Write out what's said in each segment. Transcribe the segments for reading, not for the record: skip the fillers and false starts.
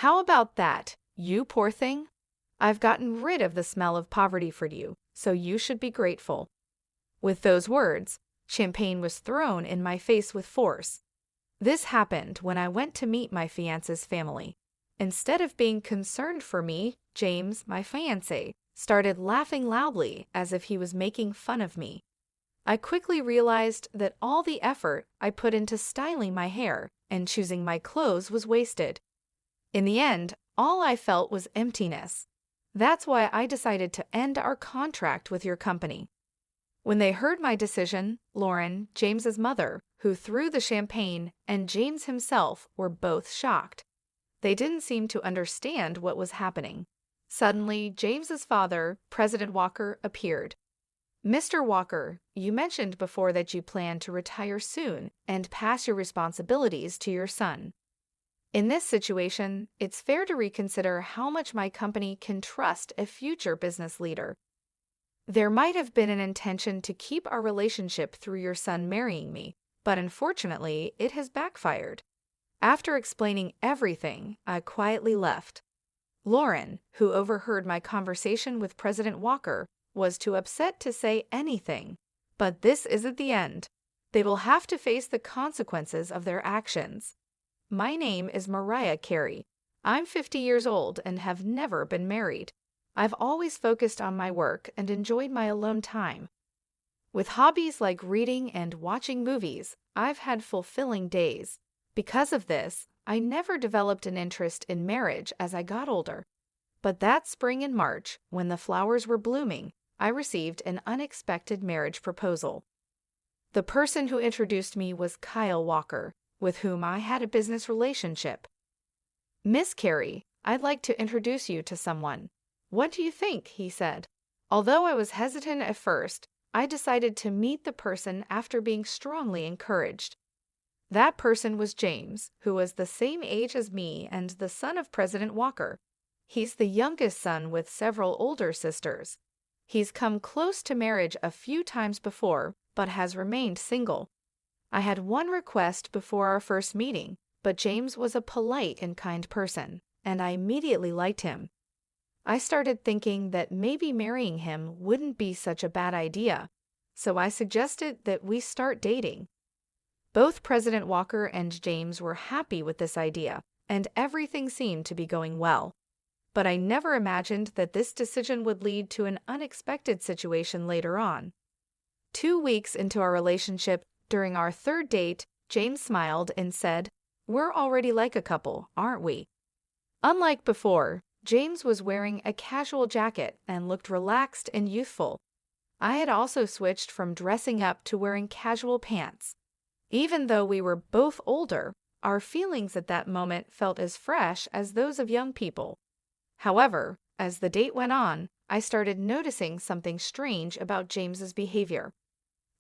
How about that, you poor thing? I've gotten rid of the smell of poverty for you, so you should be grateful." With those words, champagne was thrown in my face with force. This happened when I went to meet my fiancé's family. Instead of being concerned for me, James, my fiancé, started laughing loudly as if he was making fun of me. I quickly realized that all the effort I put into styling my hair and choosing my clothes was wasted. In the end, all I felt was emptiness. That's why I decided to end our contract with your company. When they heard my decision, Lauren, James's mother, who threw the champagne, and James himself were both shocked. They didn't seem to understand what was happening. Suddenly, James's father, President Walker, appeared. "Mr. Walker, you mentioned before that you plan to retire soon and pass your responsibilities to your son. In this situation, it's fair to reconsider how much my company can trust a future business leader. There might have been an intention to keep our relationship through your son marrying me, but unfortunately, it has backfired." After explaining everything, I quietly left. Lauren, who overheard my conversation with President Walker, was too upset to say anything. But this isn't the end. They will have to face the consequences of their actions. My name is Mariah Carey. I'm 50 years old and have never been married. I've always focused on my work and enjoyed my alone time. With hobbies like reading and watching movies, I've had fulfilling days. Because of this, I never developed an interest in marriage as I got older. But that spring in March, when the flowers were blooming, I received an unexpected marriage proposal. The person who introduced me was Kyle Walker, with whom I had a business relationship. "Miss Carey, I'd like to introduce you to someone. What do you think?" he said. Although I was hesitant at first, I decided to meet the person after being strongly encouraged. That person was James, who was the same age as me and the son of President Walker. He's the youngest son with several older sisters. He's come close to marriage a few times before, but has remained single. I had one request before our first meeting, but James was a polite and kind person, and I immediately liked him. I started thinking that maybe marrying him wouldn't be such a bad idea, so I suggested that we start dating. Both President Walker and James were happy with this idea, and everything seemed to be going well. But I never imagined that this decision would lead to an unexpected situation later on. 2 weeks into our relationship, during our third date, James smiled and said, "We're already like a couple, aren't we?" Unlike before, James was wearing a casual jacket and looked relaxed and youthful. I had also switched from dressing up to wearing casual pants. Even though we were both older, our feelings at that moment felt as fresh as those of young people. However, as the date went on, I started noticing something strange about James's behavior.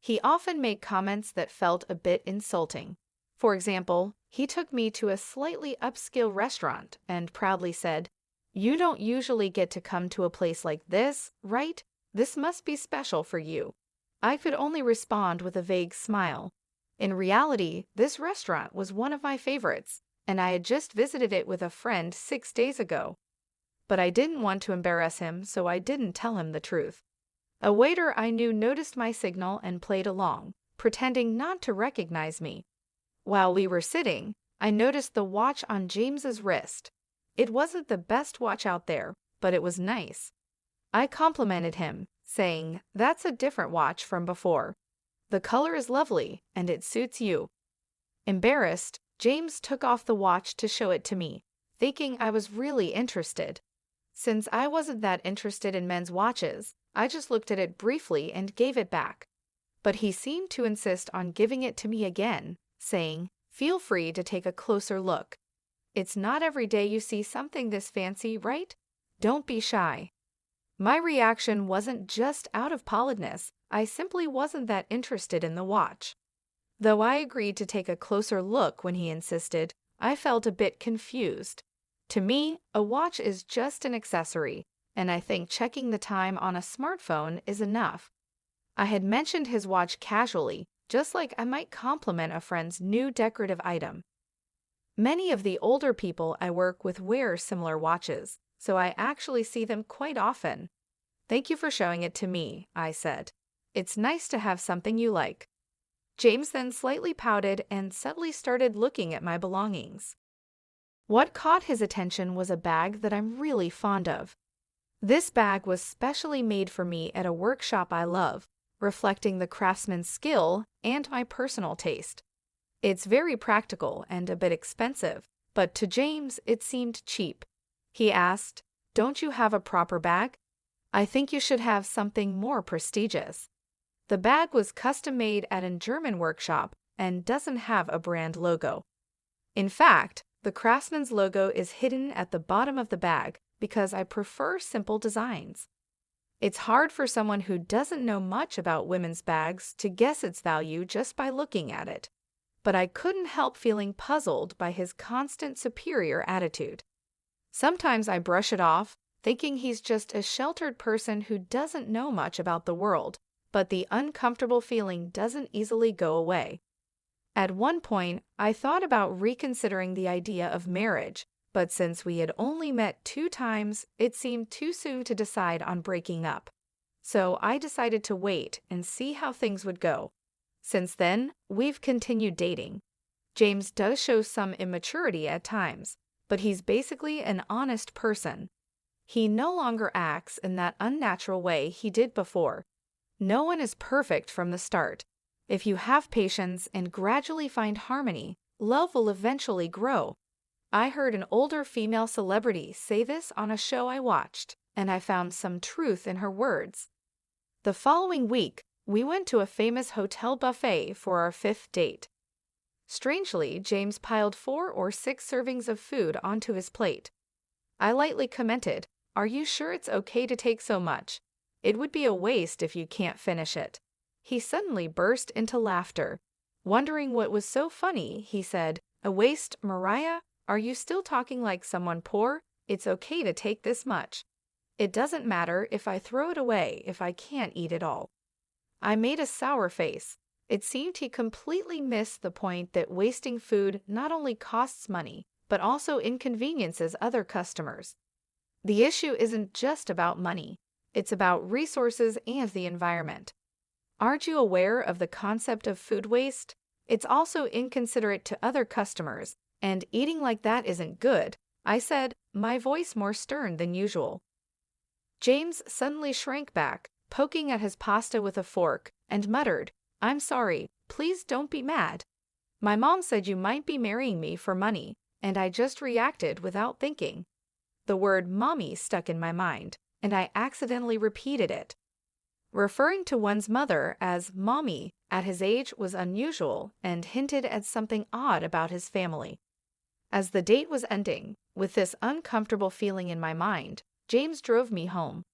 He often made comments that felt a bit insulting. For example, he took me to a slightly upscale restaurant and proudly said, "You don't usually get to come to a place like this, right? This must be special for you." I could only respond with a vague smile. In reality, this restaurant was one of my favorites, and I had just visited it with a friend 6 days ago. But I didn't want to embarrass him, so I didn't tell him the truth. A waiter I knew noticed my signal and played along, pretending not to recognize me. While we were sitting, I noticed the watch on James's wrist. It wasn't the best watch out there, but it was nice. I complimented him, saying, "That's a different watch from before. The color is lovely, and it suits you." Embarrassed, James took off the watch to show it to me, thinking I was really interested. Since I wasn't that interested in men's watches, I just looked at it briefly and gave it back. But he seemed to insist on giving it to me again, saying, "Feel free to take a closer look. It's not every day you see something this fancy, right? Don't be shy." My reaction wasn't just out of politeness, I simply wasn't that interested in the watch. Though I agreed to take a closer look when he insisted, I felt a bit confused. To me, a watch is just an accessory, and I think checking the time on a smartphone is enough. I had mentioned his watch casually, just like I might compliment a friend's new decorative item. Many of the older people I work with wear similar watches, so I actually see them quite often. Thank you for showing it to me, I said. It's nice to have something you like. James then slightly pouted and subtly started looking at my belongings. What caught his attention was a bag that I'm really fond of. This bag was specially made for me at a workshop I love, reflecting the craftsman's skill and my personal taste. It's very practical and a bit expensive, but to James it seemed cheap. He asked, "Don't you have a proper bag? I think you should have something more prestigious." The bag was custom-made at a German workshop and doesn't have a brand logo. In fact, the craftsman's logo is hidden at the bottom of the bag because I prefer simple designs. It's hard for someone who doesn't know much about women's bags to guess its value just by looking at it. But I couldn't help feeling puzzled by his constant superior attitude. Sometimes I brush it off, thinking he's just a sheltered person who doesn't know much about the world, but the uncomfortable feeling doesn't easily go away. At one point, I thought about reconsidering the idea of marriage, but since we had only met 2 times, it seemed too soon to decide on breaking up. So I decided to wait and see how things would go. Since then, we've continued dating. James does show some immaturity at times, but he's basically an honest person. He no longer acts in that unnatural way he did before. No one is perfect from the start. If you have patience and gradually find harmony, love will eventually grow. I heard an older female celebrity say this on a show I watched, and I found some truth in her words. The following week, we went to a famous hotel buffet for our 5th date. Strangely, James piled 4 or 6 servings of food onto his plate. I lightly commented, "Are you sure it's okay to take so much? It would be a waste if you can't finish it." He suddenly burst into laughter. Wondering what was so funny, he said, "A waste, Mariah? Are you still talking like someone poor? It's okay to take this much. It doesn't matter if I throw it away if I can't eat it all." I made a sour face. It seemed he completely missed the point that wasting food not only costs money, but also inconveniences other customers. The issue isn't just about money. It's about resources and the environment. Aren't you aware of the concept of food waste? It's also inconsiderate to other customers, and eating like that isn't good, I said, my voice more stern than usual. James suddenly shrank back, poking at his pasta with a fork, and muttered, "I'm sorry, please don't be mad. My mom said you might be marrying me for money, and I just reacted without thinking." The word mommy stuck in my mind, and I accidentally repeated it. Referring to one's mother as mommy at his age was unusual and hinted at something odd about his family. As the date was ending, with this uncomfortable feeling in my mind, James drove me home.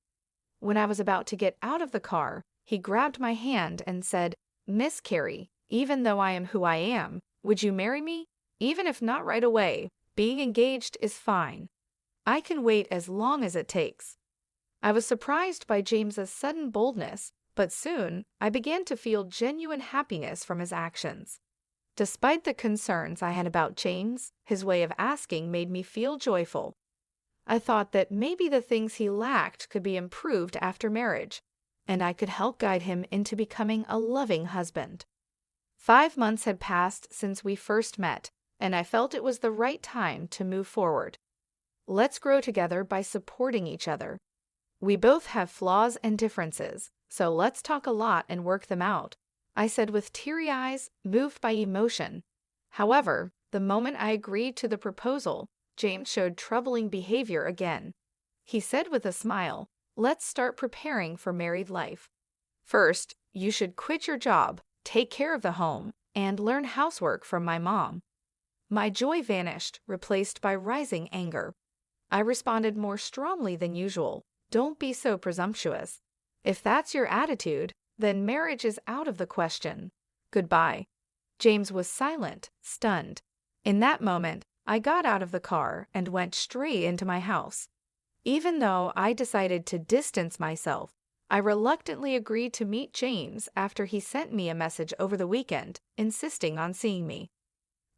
When I was about to get out of the car, he grabbed my hand and said, "Miss Carey, even though I am who I am, would you marry me? Even if not right away, being engaged is fine. I can wait as long as it takes." I was surprised by James's sudden boldness, but soon I began to feel genuine happiness from his actions. Despite the concerns I had about James, his way of asking made me feel joyful. I thought that maybe the things he lacked could be improved after marriage, and I could help guide him into becoming a loving husband. 5 months had passed since we first met, and I felt it was the right time to move forward. Let's grow together by supporting each other. We both have flaws and differences, so let's talk a lot and work them out, I said with teary eyes, moved by emotion. However, the moment I agreed to the proposal, James showed troubling behavior again. He said with a smile, "Let's start preparing for married life. First, you should quit your job, take care of the home, and learn housework from my mom." My joy vanished, replaced by rising anger. I responded more strongly than usual. "Don't be so presumptuous. If that's your attitude, then marriage is out of the question. Goodbye." James was silent, stunned. In that moment, I got out of the car and went straight into my house. Even though I decided to distance myself, I reluctantly agreed to meet James after he sent me a message over the weekend, insisting on seeing me.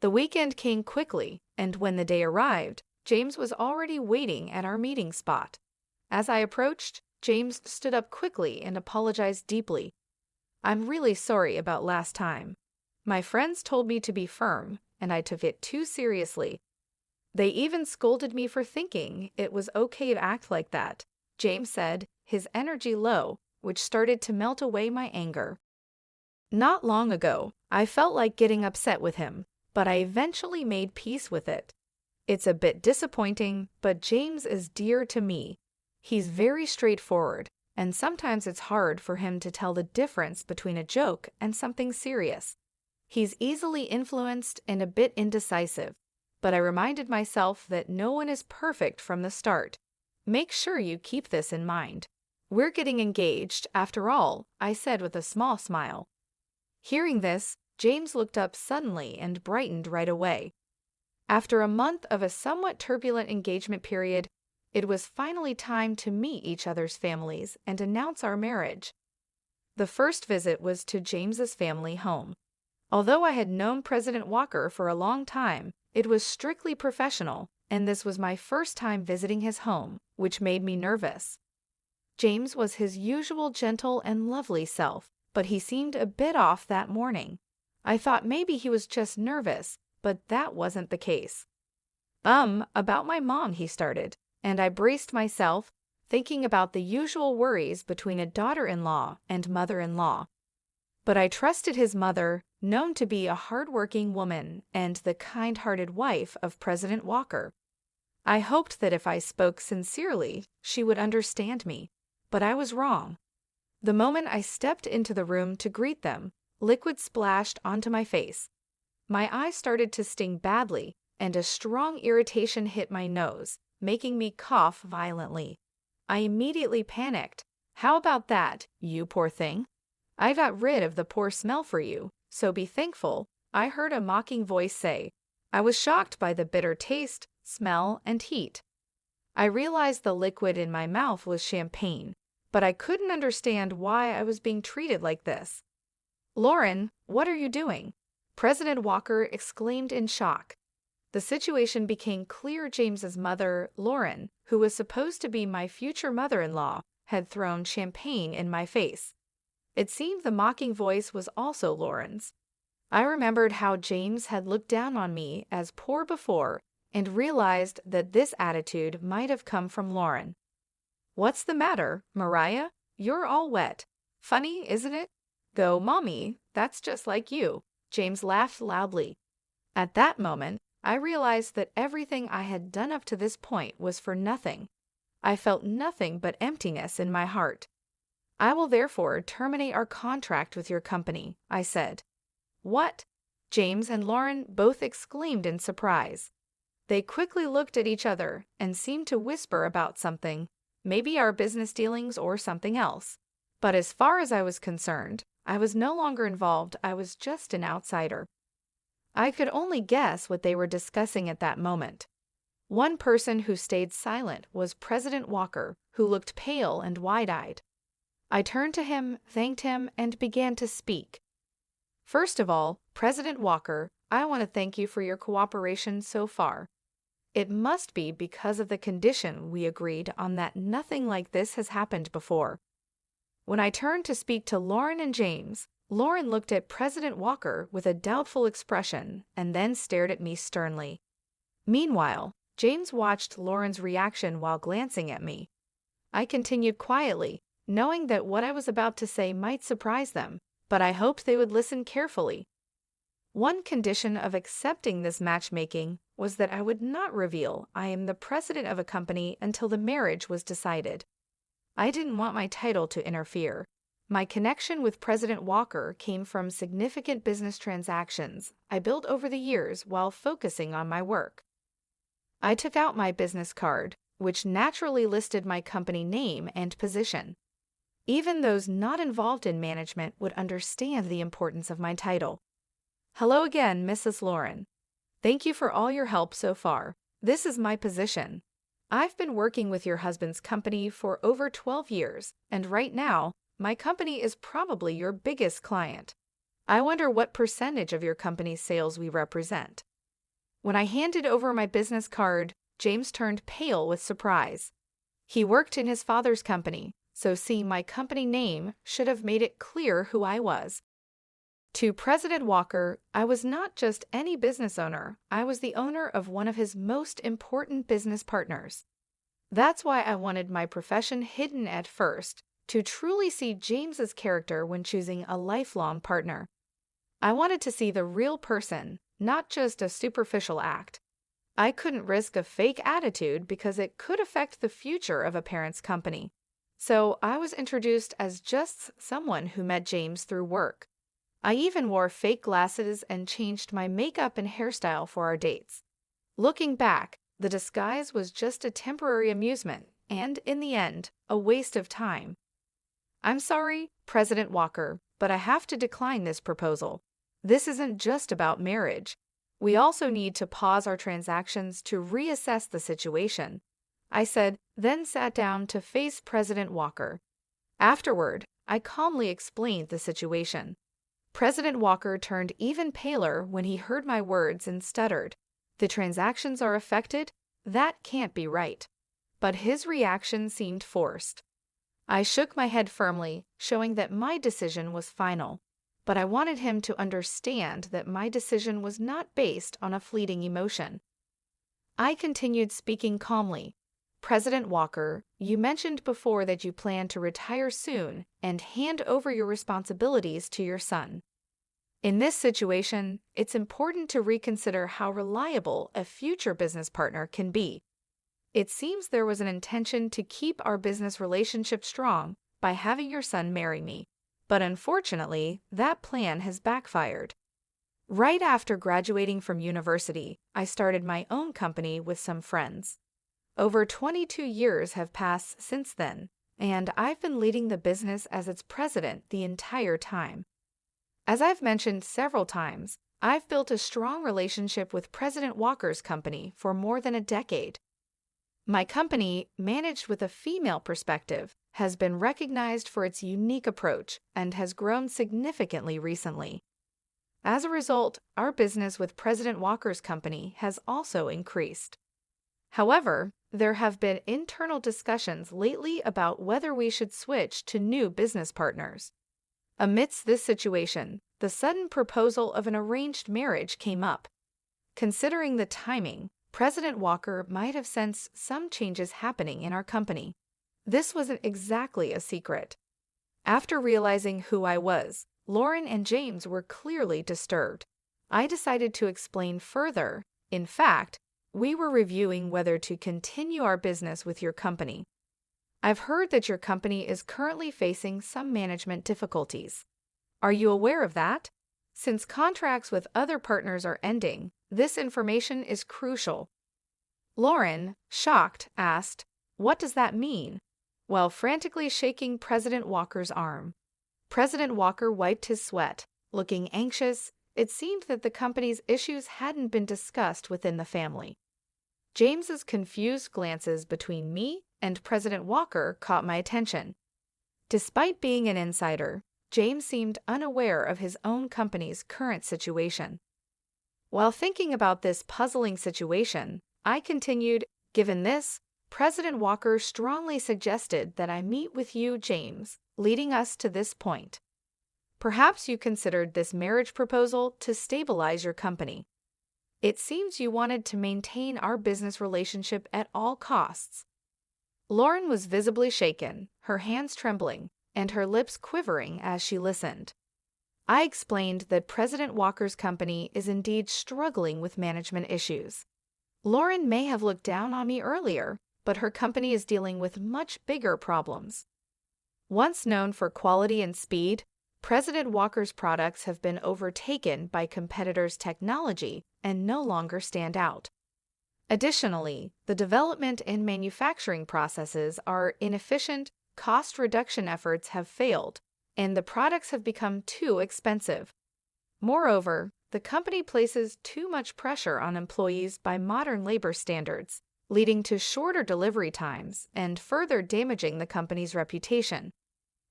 The weekend came quickly, and when the day arrived, James was already waiting at our meeting spot. As I approached, James stood up quickly and apologized deeply. "I'm really sorry about last time. My friends told me to be firm, and I took it too seriously. They even scolded me for thinking it was okay to act like that," James said, his energy low, which started to melt away my anger. Not long ago, I felt like getting upset with him, but I eventually made peace with it. It's a bit disappointing, but James is dear to me. He's very straightforward, and sometimes it's hard for him to tell the difference between a joke and something serious. He's easily influenced and a bit indecisive, but I reminded myself that no one is perfect from the start. Make sure you keep this in mind. "We're getting engaged, after all," I said with a small smile. Hearing this, James looked up suddenly and brightened right away. After a month of a somewhat turbulent engagement period, it was finally time to meet each other's families and announce our marriage. The first visit was to James's family home. Although I had known President Walker for a long time, it was strictly professional, and this was my first time visiting his home, which made me nervous. James was his usual gentle and lovely self, but he seemed a bit off that morning. I thought maybe he was just nervous, but that wasn't the case. About my mom," he started, and I braced myself, thinking about the usual worries between a daughter-in-law and mother-in-law. But I trusted his mother, known to be a hard-working woman and the kind-hearted wife of President Walker. I hoped that if I spoke sincerely, she would understand me, but I was wrong. The moment I stepped into the room to greet them, liquid splashed onto my face. My eyes started to sting badly, and a strong irritation hit my nose, making me cough violently. I immediately panicked. "How about that, you poor thing? I got rid of the poor smell for you, so be thankful," I heard a mocking voice say. I was shocked by the bitter taste, smell, and heat. I realized the liquid in my mouth was champagne, but I couldn't understand why I was being treated like this. "Lauren, what are you doing?" President Walker exclaimed in shock. The situation became clear. James's mother, Lauren, who was supposed to be my future mother-in-law, had thrown champagne in my face. It seemed the mocking voice was also Lauren's. I remembered how James had looked down on me as poor before and realized that this attitude might have come from Lauren. "What's the matter, Mariah? You're all wet. Funny, isn't it?" "Go, Mommy, that's just like you." James laughed loudly. At that moment, I realized that everything I had done up to this point was for nothing. I felt nothing but emptiness in my heart. "I will therefore terminate our contract with your company," I said. "What?" James and Lauren both exclaimed in surprise. They quickly looked at each other and seemed to whisper about something, maybe our business dealings or something else. But as far as I was concerned, I was no longer involved. I was just an outsider. I could only guess what they were discussing at that moment. One person who stayed silent was President Walker, who looked pale and wide-eyed. I turned to him, thanked him, and began to speak. "First of all, President Walker, I want to thank you for your cooperation so far. It must be because of the condition we agreed on that nothing like this has happened before." When I turned to speak to Lauren and James, Lauren looked at President Walker with a doubtful expression and then stared at me sternly. Meanwhile, James watched Lauren's reaction while glancing at me. I continued quietly, knowing that what I was about to say might surprise them, but I hoped they would listen carefully. One condition of accepting this matchmaking was that I would not reveal I am the president of a company until the marriage was decided. I didn't want my title to interfere. My connection with President Walker came from significant business transactions I built over the years while focusing on my work. I took out my business card, which naturally listed my company name and position. Even those not involved in management would understand the importance of my title. "Hello again, Mrs. Lauren. Thank you for all your help so far. This is my position. I've been working with your husband's company for over 12 years, and right now, my company is probably your biggest client. I wonder what percentage of your company's sales we represent." When I handed over my business card, James turned pale with surprise. He worked in his father's company, so seeing my company name should have made it clear who I was. To President Walker, I was not just any business owner, I was the owner of one of his most important business partners. That's why I wanted my profession hidden at first, to truly see James's character when choosing a lifelong partner. I wanted to see the real person, not just a superficial act. I couldn't risk a fake attitude because it could affect the future of a parent's company. So I was introduced as just someone who met James through work. I even wore fake glasses and changed my makeup and hairstyle for our dates. Looking back, the disguise was just a temporary amusement and, in the end, a waste of time. I'm sorry, President Walker, but I have to decline this proposal. This isn't just about marriage. We also need to pause our transactions to reassess the situation, I said, then sat down to face President Walker. Afterward, I calmly explained the situation. President Walker turned even paler when he heard my words and stuttered. The transactions are affected? That can't be right. But his reaction seemed forced. I shook my head firmly, showing that my decision was final. But I wanted him to understand that my decision was not based on a fleeting emotion. I continued speaking calmly. President Walker, you mentioned before that you plan to retire soon and hand over your responsibilities to your son. In this situation, it's important to reconsider how reliable a future business partner can be. It seems there was an intention to keep our business relationship strong by having your son marry me. But unfortunately, that plan has backfired. Right after graduating from university, I started my own company with some friends. Over 22 years have passed since then, and I've been leading the business as its president the entire time. As I've mentioned several times, I've built a strong relationship with President Walker's company for more than a decade. My company, managed with a female perspective, has been recognized for its unique approach and has grown significantly recently. As a result, our business with President Walker's company has also increased. However, there have been internal discussions lately about whether we should switch to new business partners. Amidst this situation, the sudden proposal of an arranged marriage came up. Considering the timing, President Walker might have sensed some changes happening in our company. This wasn't exactly a secret. After realizing who I was, Lauren and James were clearly disturbed. I decided to explain further. In fact, we were reviewing whether to continue our business with your company. I've heard that your company is currently facing some management difficulties. Are you aware of that? Since contracts with other partners are ending, this information is crucial. Lauren, shocked, asked, "What does that mean?" while frantically shaking President Walker's arm. President Walker wiped his sweat. Looking anxious, it seemed that the company's issues hadn't been discussed within the family. James's confused glances between me and President Walker caught my attention. Despite being an insider, James seemed unaware of his own company's current situation. While thinking about this puzzling situation, I continued, "Given this, President Walker strongly suggested that I meet with you, James, leading us to this point. Perhaps you considered this marriage proposal to stabilize your company. It seems you wanted to maintain our business relationship at all costs." Lauren was visibly shaken, her hands trembling, and her lips quivering as she listened. I explained that President Walker's company is indeed struggling with management issues. Lauren may have looked down on me earlier, but her company is dealing with much bigger problems. Once known for quality and speed, President Walker's products have been overtaken by competitors' technology and no longer stand out. Additionally, the development and manufacturing processes are inefficient, cost reduction efforts have failed, and the products have become too expensive. Moreover, the company places too much pressure on employees by modern labor standards, leading to shorter delivery times and further damaging the company's reputation.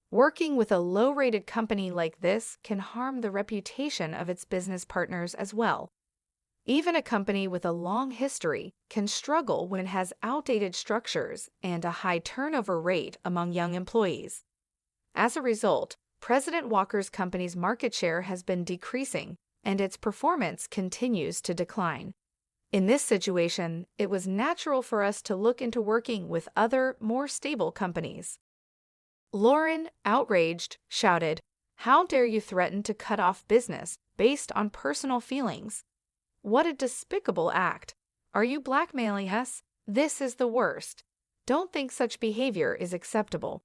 Working with a low-rated company like this can harm the reputation of its business partners as well. Even a company with a long history can struggle when it has outdated structures and a high turnover rate among young employees. As a result, President Walker's company's market share has been decreasing, and its performance continues to decline. In this situation, it was natural for us to look into working with other, more stable companies. Lauren, outraged, shouted, "How dare you threaten to cut off business based on personal feelings? What a despicable act! Are you blackmailing us? This is the worst. Don't think such behavior is acceptable."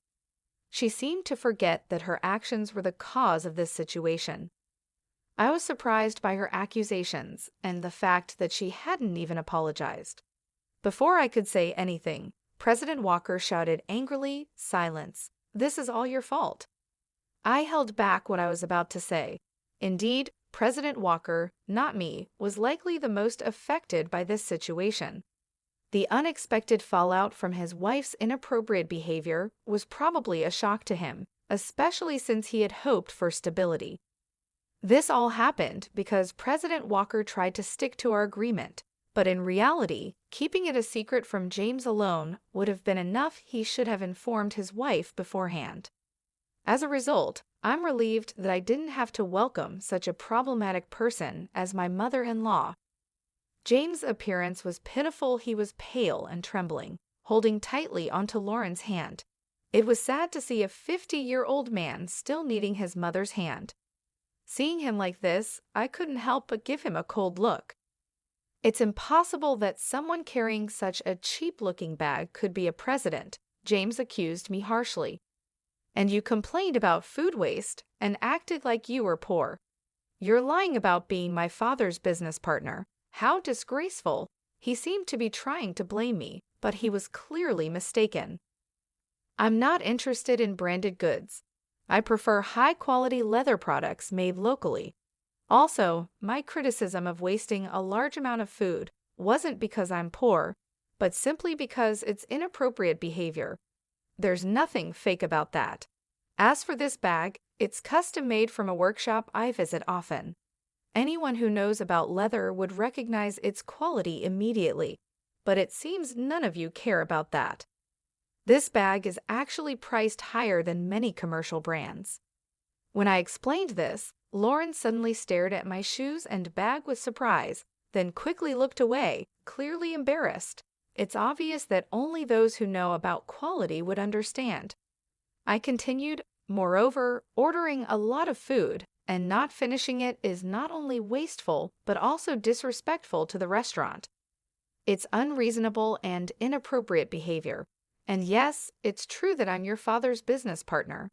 She seemed to forget that her actions were the cause of this situation. I was surprised by her accusations and the fact that she hadn't even apologized. Before I could say anything, President Walker shouted angrily, "Silence. This is all your fault." I held back what I was about to say. Indeed, President Walker, not me, was likely the most affected by this situation. The unexpected fallout from his wife's inappropriate behavior was probably a shock to him, especially since he had hoped for stability. This all happened because President Walker tried to stick to our agreement, but in reality, keeping it a secret from James alone would have been enough. He should have informed his wife beforehand. As a result, I'm relieved that I didn't have to welcome such a problematic person as my mother-in-law. James' appearance was pitiful. He was pale and trembling, holding tightly onto Lauren's hand. It was sad to see a 50-year-old man still needing his mother's hand. Seeing him like this, I couldn't help but give him a cold look. "It's impossible that someone carrying such a cheap-looking bag could be a president," James accused me harshly. "And you complained about food waste and acted like you were poor. You're lying about being my father's business partner. How disgraceful!" He seemed to be trying to blame me, but he was clearly mistaken. "I'm not interested in branded goods. I prefer high-quality leather products made locally. Also, my criticism of wasting a large amount of food wasn't because I'm poor, but simply because it's inappropriate behavior. There's nothing fake about that. As for this bag, it's custom-made from a workshop I visit often. Anyone who knows about leather would recognize its quality immediately, but it seems none of you care about that. This bag is actually priced higher than many commercial brands." When I explained this, Lauren suddenly stared at my shoes and bag with surprise, then quickly looked away, clearly embarrassed. It's obvious that only those who know about quality would understand. I continued, "Moreover, ordering a lot of food and not finishing it is not only wasteful but also disrespectful to the restaurant. It's unreasonable and inappropriate behavior. And yes, it's true that I'm your father's business partner."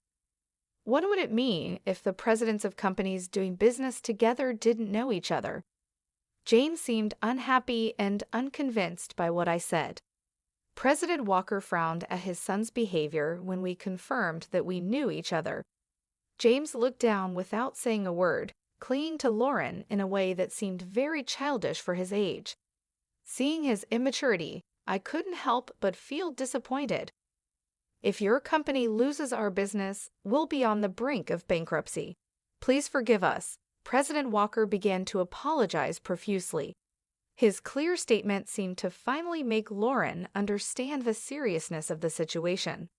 What would it mean if the presidents of companies doing business together didn't know each other? James seemed unhappy and unconvinced by what I said. President Walker frowned at his son's behavior when we confirmed that we knew each other. James looked down without saying a word, clinging to Lauren in a way that seemed very childish for his age. Seeing his immaturity, I couldn't help but feel disappointed. "If your company loses our business, we'll be on the brink of bankruptcy. Please forgive us." President Walker began to apologize profusely. His clear statement seemed to finally make Lauren understand the seriousness of the situation.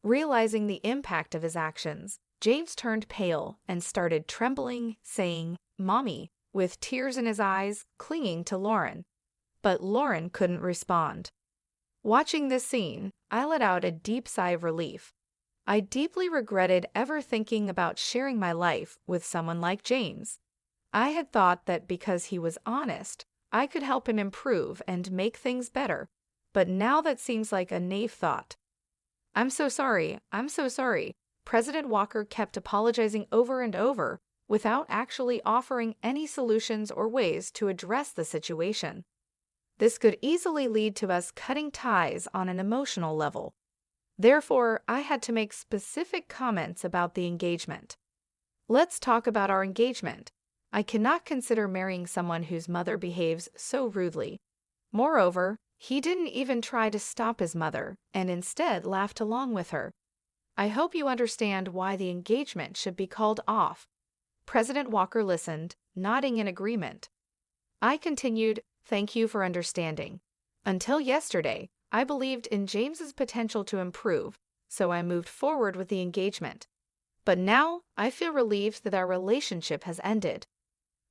Realizing the impact of his actions, James turned pale and started trembling, saying, "Mommy," with tears in his eyes, clinging to Lauren. But Lauren couldn't respond. Watching this scene, I let out a deep sigh of relief. I deeply regretted ever thinking about sharing my life with someone like James. I had thought that because he was honest, I could help him improve and make things better, but now that seems like a naive thought. I'm so sorry. President Walker kept apologizing over and over without actually offering any solutions or ways to address the situation. This could easily lead to us cutting ties on an emotional level. Therefore, I had to make specific comments about the engagement. "Let's talk about our engagement. I cannot consider marrying someone whose mother behaves so rudely. Moreover, he didn't even try to stop his mother and instead laughed along with her. I hope you understand why the engagement should be called off." President Walker listened, nodding in agreement. I continued, "Thank you for understanding. Until yesterday, I believed in James's potential to improve, so I moved forward with the engagement. But now I feel relieved that our relationship has ended."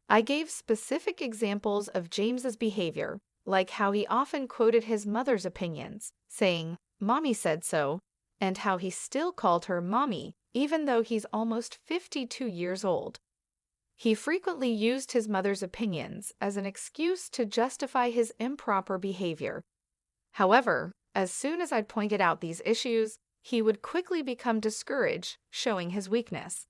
I gave specific examples of James's behavior, like how he often quoted his mother's opinions, saying, "Mommy said so," and how he still called her Mommy, even though he's almost 52 years old. He frequently used his mother's opinions as an excuse to justify his improper behavior. However, as soon as I'd pointed out these issues, he would quickly become discouraged, showing his weakness.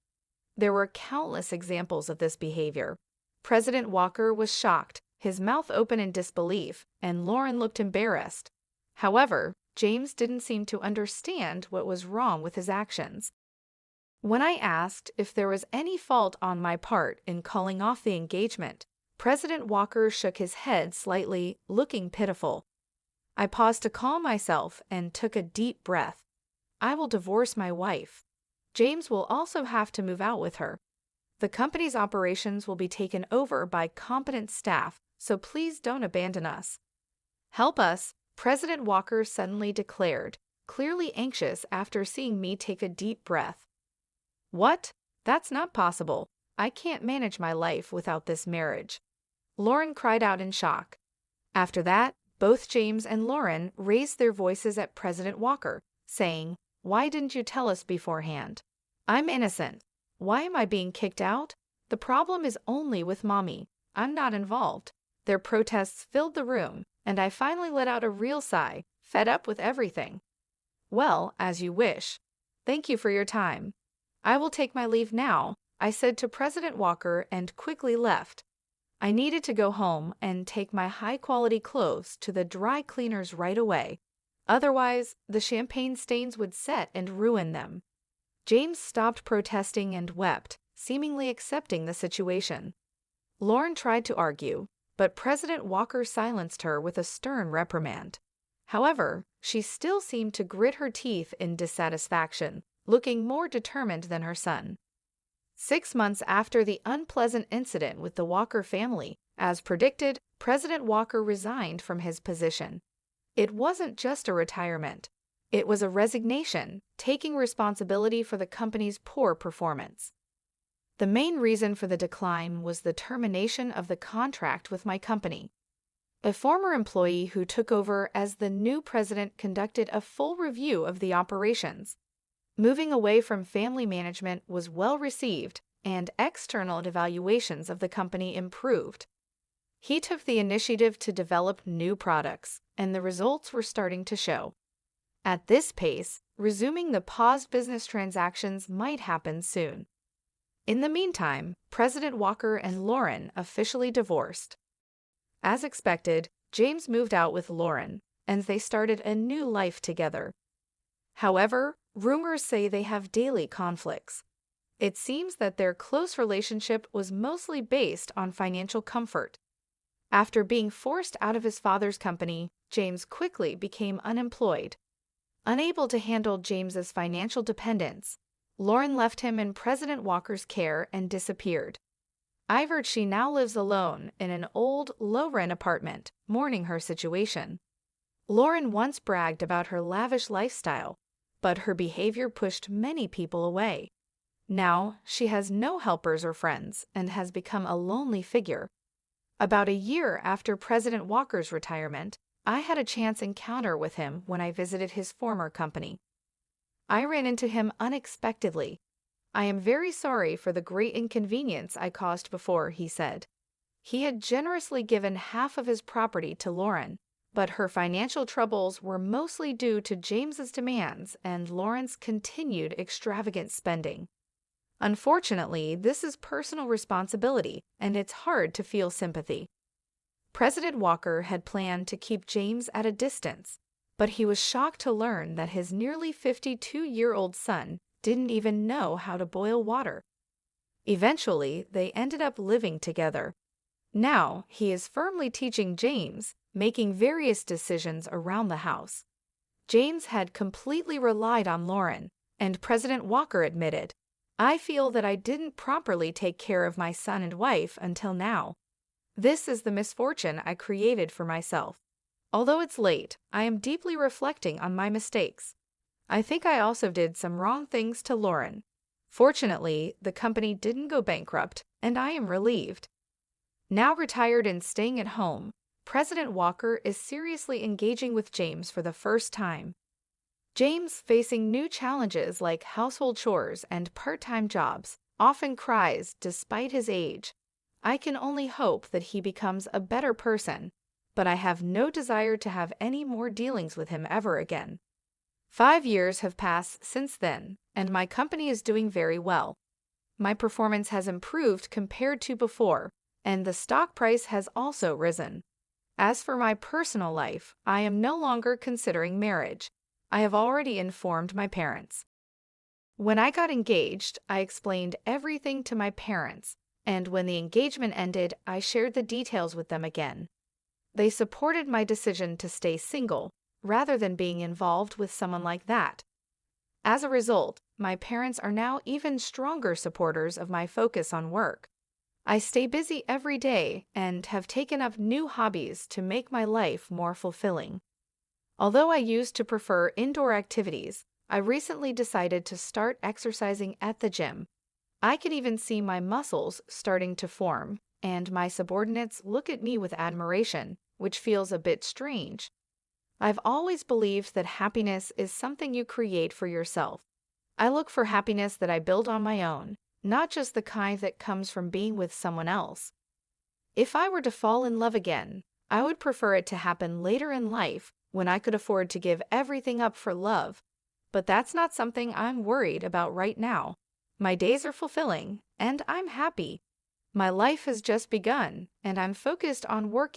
There were countless examples of this behavior. President Walker was shocked, his mouth open in disbelief, and Lauren looked embarrassed. However, James didn't seem to understand what was wrong with his actions. When I asked if there was any fault on my part in calling off the engagement, President Walker shook his head slightly, looking pitiful. I paused to calm myself and took a deep breath. I will divorce my wife. James will also have to move out with her. The company's operations will be taken over by competent staff, so please don't abandon us. Help us, President Walker suddenly declared, clearly anxious after seeing me take a deep breath. What? That's not possible. I can't manage my life without this marriage. Lauren cried out in shock. After that, both James and Lauren raised their voices at President Walker, saying, "Why didn't you tell us beforehand? I'm innocent. Why am I being kicked out? The problem is only with Mommy. I'm not involved." Their protests filled the room, and I finally let out a real sigh, fed up with everything. "Well, as you wish. Thank you for your time. I will take my leave now," I said to President Walker and quickly left. I needed to go home and take my high-quality clothes to the dry cleaners right away. Otherwise, the champagne stains would set and ruin them. James stopped protesting and wept, seemingly accepting the situation. Lauren tried to argue, but President Walker silenced her with a stern reprimand. However, she still seemed to grit her teeth in dissatisfaction, looking more determined than her son. 6 months after the unpleasant incident with the Walker family, as predicted, President Walker resigned from his position. It wasn't just a retirement. It was a resignation, taking responsibility for the company's poor performance. The main reason for the decline was the termination of the contract with my company. A former employee who took over as the new president conducted a full review of the operations. Moving away from family management was well received, and external evaluations of the company improved. He took the initiative to develop new products, and the results were starting to show. At this pace, resuming the paused business transactions might happen soon. In the meantime, President Walker and Lauren officially divorced. As expected, James moved out with Lauren, and they started a new life together. However, rumors say they have daily conflicts. It seems that their close relationship was mostly based on financial comfort. After being forced out of his father's company, James quickly became unemployed. Unable to handle James's financial dependence, Lauren left him in President Walker's care and disappeared. I've heard she now lives alone in an old, low-rent apartment, mourning her situation. Lauren once bragged about her lavish lifestyle, but her behavior pushed many people away. Now, she has no helpers or friends and has become a lonely figure. About a year after President Walker's retirement, I had a chance encounter with him when I visited his former company. I ran into him unexpectedly. "I am very sorry for the great inconvenience I caused before," he said. He had generously given half of his property to Lauren, but her financial troubles were mostly due to James's demands and Lauren's continued extravagant spending. Unfortunately, this is personal responsibility, and it's hard to feel sympathy. President Walker had planned to keep James at a distance, but he was shocked to learn that his nearly 52-year-old son didn't even know how to boil water. Eventually, they ended up living together. Now, he is firmly teaching James, making various decisions around the house. James had completely relied on Lauren, and President Walker admitted, "I feel that I didn't properly take care of my son and wife until now." This is the misfortune I created for myself. Although it's late, I am deeply reflecting on my mistakes. I think I also did some wrong things to Lauren. Fortunately, the company didn't go bankrupt, and I am relieved. Now retired and staying at home, President Walker is seriously engaging with James for the first time. James, facing new challenges like household chores and part-time jobs, often cries despite his age. I can only hope that he becomes a better person, but I have no desire to have any more dealings with him ever again. 5 years have passed since then, and my company is doing very well. My performance has improved compared to before, and the stock price has also risen. As for my personal life, I am no longer considering marriage. I have already informed my parents. When I got engaged, I explained everything to my parents, and when the engagement ended, I shared the details with them again. They supported my decision to stay single, rather than being involved with someone like that. As a result, my parents are now even stronger supporters of my focus on work. I stay busy every day and have taken up new hobbies to make my life more fulfilling. Although I used to prefer indoor activities, I recently decided to start exercising at the gym. I can even see my muscles starting to form, and my subordinates look at me with admiration, which feels a bit strange. I've always believed that happiness is something you create for yourself. I look for happiness that I build on my own, not just the kind that comes from being with someone else. If I were to fall in love again, I would prefer it to happen later in life when I could afford to give everything up for love. But that's not something I'm worried about right now. My days are fulfilling, and I'm happy. My life has just begun, and I'm focused on working